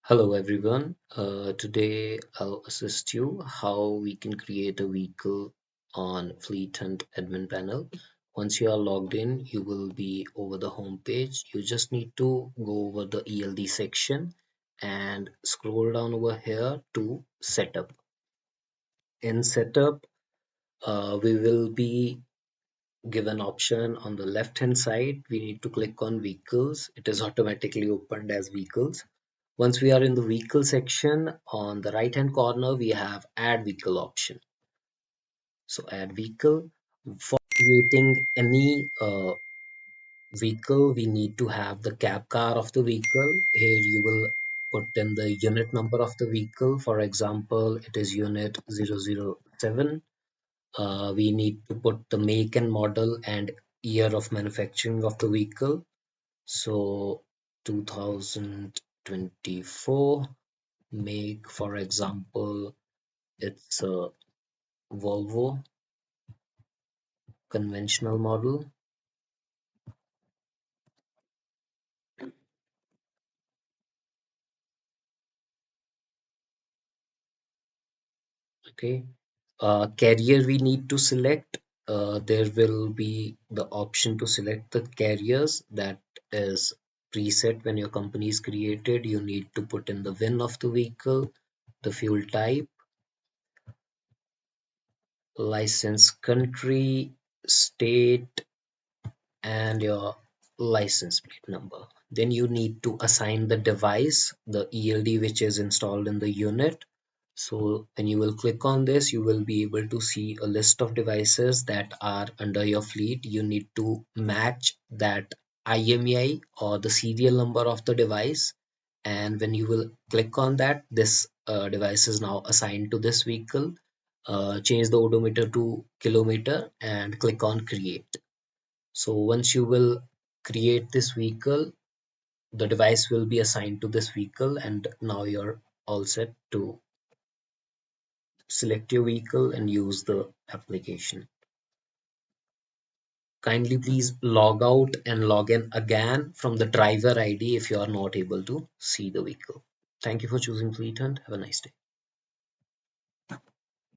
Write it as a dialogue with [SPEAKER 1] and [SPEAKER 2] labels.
[SPEAKER 1] Hello everyone. Today I'll assist you how we can create a vehicle on Fleethunt admin panel. Once you are logged in, you will be over the home page. You just need to go over the ELD section and scroll down over here to setup. In setup, we will be given option on the left hand side. We need to click on vehicles. It is automatically opened as vehicles. Once we are in the vehicle section, on the right hand corner, we have add vehicle option. So add vehicle. For creating any vehicle, we need to have the cab car of the vehicle. Here you will put in the unit number of the vehicle. For example, it is unit 007. We need to put the make and model and year of manufacturing of the vehicle. So 2024. Make, for example, it's a Volvo conventional model. Okay. Carrier we need to select. There will be the option to select the carriers that is preset when your company is created. You need to put in the VIN of the vehicle, the fuel type, license country, state, and your license plate number. Then you need to assign the device, the ELD which is installed in the unit. So when you will click on this, you will be able to see a list of devices that are under your fleet. You need to match that IMEI or the serial number of the device. And when you will click on that, this device is now assigned to this vehicle. Change the odometer to kilometer and click on create. So once you will create this vehicle, the device will be assigned to this vehicle, and now you're all set to select your vehicle and use the application. Kindly please log out and log in again from the driver ID if you are not able to see the vehicle. Thank you for choosing Fleet Hunt. Have a nice day.